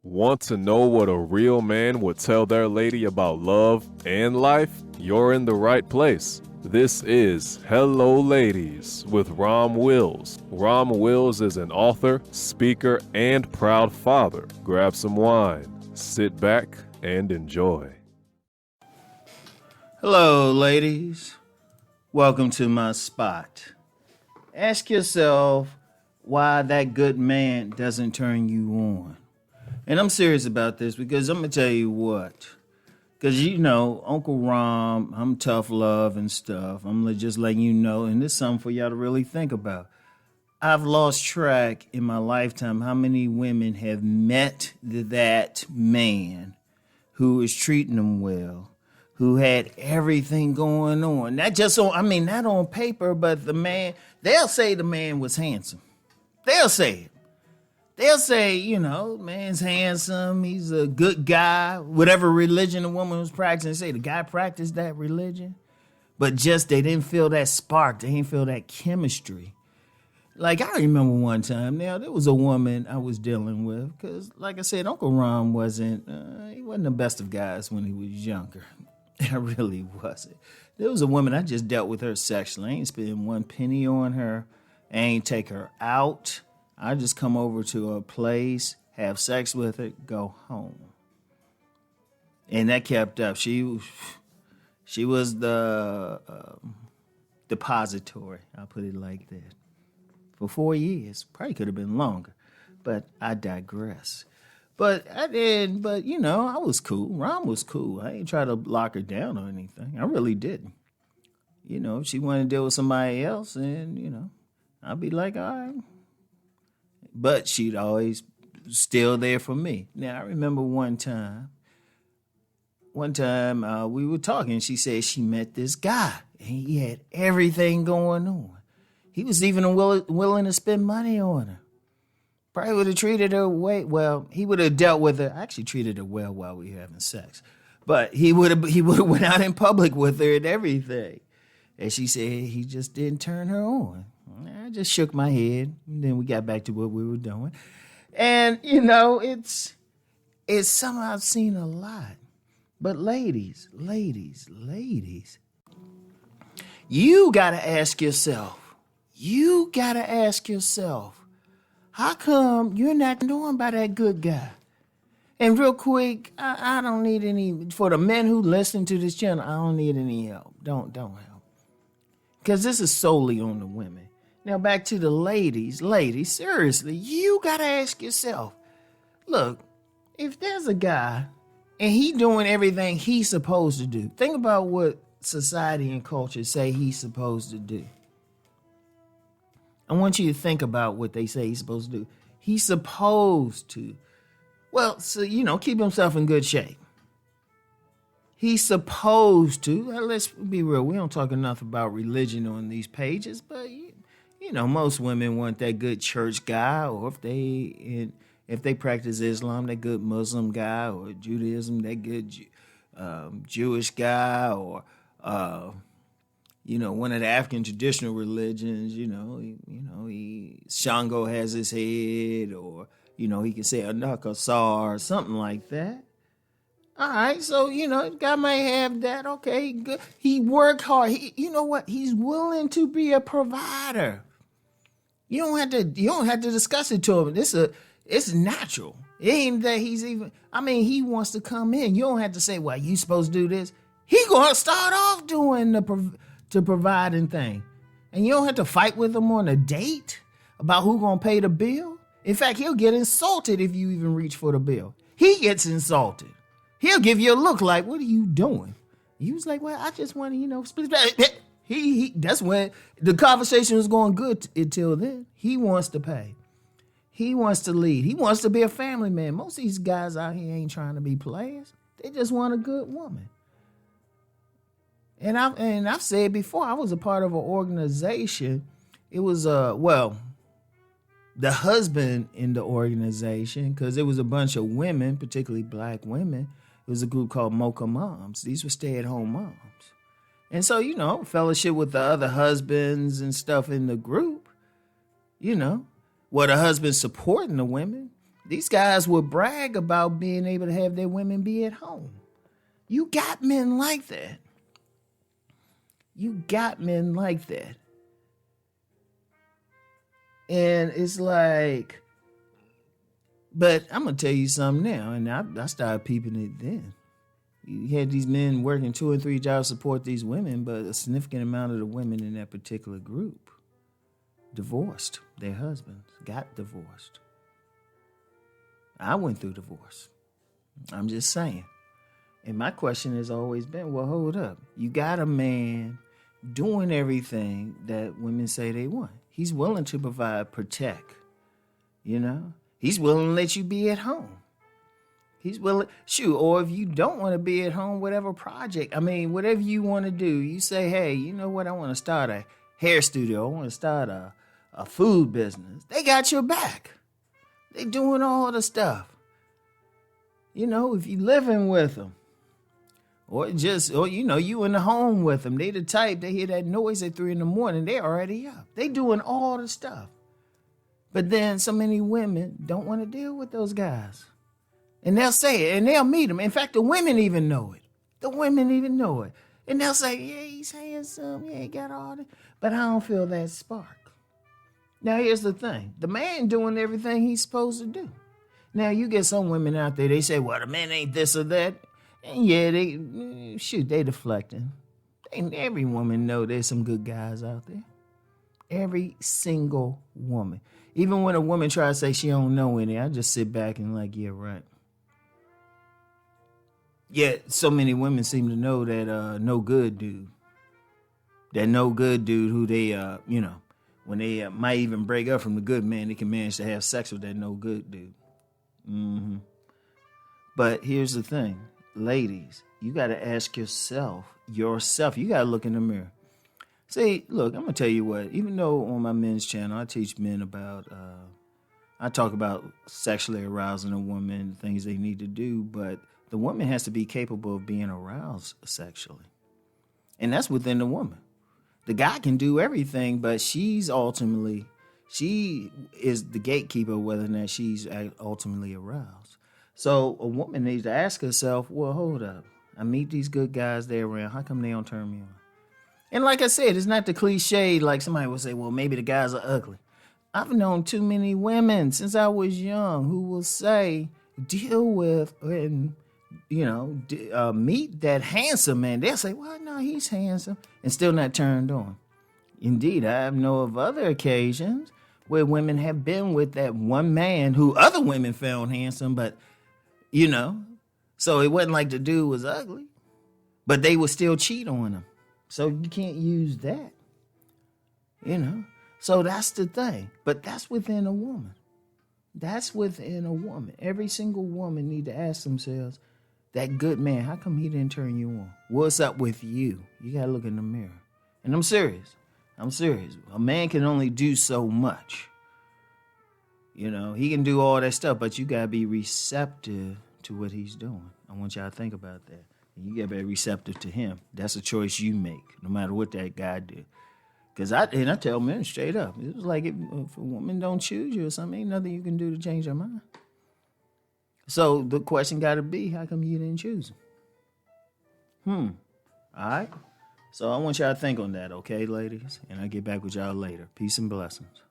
Want to know what a real man would tell their lady about love and life? You're in the right place. This is Hello Ladies with Rom Wills. Rom Wills is an author, speaker, and proud father. Grab some wine, sit back, and enjoy. Hello, ladies. Welcome to my spot. Ask yourself why that good man doesn't turn you on. And I'm serious about this because I'm going to tell you what. Because, you know, Uncle Rom, I'm tough love and stuff. I'm just letting you know, and this is something for y'all to really think about. I've lost track in my lifetime how many women have met that man who is treating them well, who had everything going on. Not just on, not on paper, but the man, they'll say the man was handsome. They'll say it. They'll say, you know, man's handsome, he's a good guy, whatever religion the woman was practicing. Say the guy practiced that religion, but just they didn't feel that spark. They didn't feel that chemistry. Like, I remember one time, now, there was a woman I was dealing with, because, like I said, Uncle Ron wasn't the best of guys when he was younger. I really wasn't. There was a woman, I just dealt with her sexually. I ain't spending one penny on her. I ain't take her out. I just come over to her place, have sex with her, go home. And that kept up. She was the depository, I'll put it like that, for 4 years. Probably could have been longer, but I digress. But you know, I was cool. Ron was cool. I ain't try to lock her down or anything. I really didn't. You know, if she wanted to deal with somebody else, and, you know, I'd be like, all right. But she'd always still there for me. Now, I remember one time we were talking. She said she met this guy, and he had everything going on. He was even willing to spend money on her. Probably would have treated her well. He would have dealt with her. I actually treated her well while we were having sex. But he would have went out in public with her and everything. And she said he just didn't turn her on. I just shook my head, and then we got back to what we were doing. And, you know, it's something I've seen a lot. But ladies, you got to ask yourself, how come you're not doing by that good guy? And real quick, I don't need any, for the men who listen to this channel, I don't need any help. Don't help. Because this is solely on the women. Now, back to the ladies. Ladies, seriously, you got to ask yourself, look, if there's a guy and he doing everything he's supposed to do, think about what society and culture say he's supposed to do. I want you to think about what they say he's supposed to do. He's supposed to, keep himself in good shape. He's supposed to, let's be real, we don't talk enough about religion on these pages, but you know, most women want that good church guy, or if they practice Islam, that good Muslim guy, or Judaism, that good Jewish guy, or one of the African traditional religions. Shango has his head, or he can say a Nakasar or something like that. All right, so, guy might have that. Okay, good. He worked hard. You know what? He's willing to be a provider. You don't have to discuss it to him. It's natural. It ain't that he's even, he wants to come in. You don't have to say, well, you supposed to do this. He gonna start off doing the providing thing. And you don't have to fight with him on a date about who gonna pay the bill. In fact, he'll get insulted if you even reach for the bill. He gets insulted. He'll give you a look like, what are you doing? You was like, well, I just want to, split that. That's when the conversation was going good until then. He wants to pay. He wants to lead. He wants to be a family man. Most of these guys out here ain't trying to be players. They just want a good woman. And I've said before, I was a part of an organization. It was, the husband in the organization, because it was a bunch of women, particularly black women. It was a group called Mocha Moms. These were stay-at-home moms. And so, fellowship with the other husbands and stuff in the group, the husband supporting the women, These guys would brag about being able to have their women be at home. You got men like that. You got men like that. And it's like, but I'm going to tell you something now, and I started peeping it then. You had these men working 2 and 3 jobs to support these women, but a significant amount of the women in that particular group divorced their husbands, got divorced. I went through divorce. I'm just saying. And my question has always been, well, hold up. You got a man doing everything that women say they want. He's willing to provide, protect, you know. He's willing to let you be at home. He's willing, shoot, or if you don't want to be at home, whatever project, whatever you want to do, you say, hey, you know what, I want to start a hair studio. I want to start a food business. They got your back. They doing all the stuff. You know, if you living with them, or you in the home with them, they the type, they hear that noise at 3 a.m, they already up. They doing all the stuff. But then so many women don't want to deal with those guys. And they'll say it, and they'll meet them. In fact, the women even know it. The women even know it. And they'll say, yeah, he's handsome. Yeah, he got all that. But I don't feel that spark. Now, here's the thing. The man doing everything he's supposed to do. Now, you get some women out there, they say, well, the man ain't this or that. And yeah, they deflecting. Every woman know there's some good guys out there. Every single woman. Even when a woman tries to say she don't know any, I just sit back and like, yeah, right. Yet so many women seem to know that no good dude. That no good dude who they, when they might even break up from the good man, they can manage to have sex with that no good dude. Mm-hmm. But here's the thing. Ladies, you got to ask yourself, you got to look in the mirror. See, look, I'm going to tell you what, even though on my men's channel, I teach men about, I talk about sexually arousing a woman, things they need to do, but the woman has to be capable of being aroused sexually. And that's within the woman. The guy can do everything, but she is the gatekeeper whether or not she's ultimately aroused. So a woman needs to ask herself, well, hold up. I meet these good guys there around. How come they don't turn me on? And like I said, it's not the cliche like somebody will say, well, maybe the guys are ugly. I've known too many women since I was young who will say, deal with and, meet that handsome man. They'll say, well, no, he's handsome, and still not turned on. Indeed, I know of other occasions where women have been with that one man who other women found handsome, but, so it wasn't like the dude was ugly, but they would still cheat on him. So you can't use that, So that's the thing. But that's within a woman. That's within a woman. Every single woman need to ask themselves, that good man, how come he didn't turn you on? What's up with you? You got to look in the mirror. And I'm serious. A man can only do so much. He can do all that stuff, but you got to be receptive to what he's doing. I want y'all to think about that. You got to be receptive to him. That's a choice you make, no matter what that guy did. Because I tell men straight up, it was like if a woman don't choose you or something, ain't nothing you can do to change her mind. So the question got to be, how come you didn't choose him? All right? So I want y'all to think on that, okay, ladies? And I'll get back with y'all later. Peace and blessings.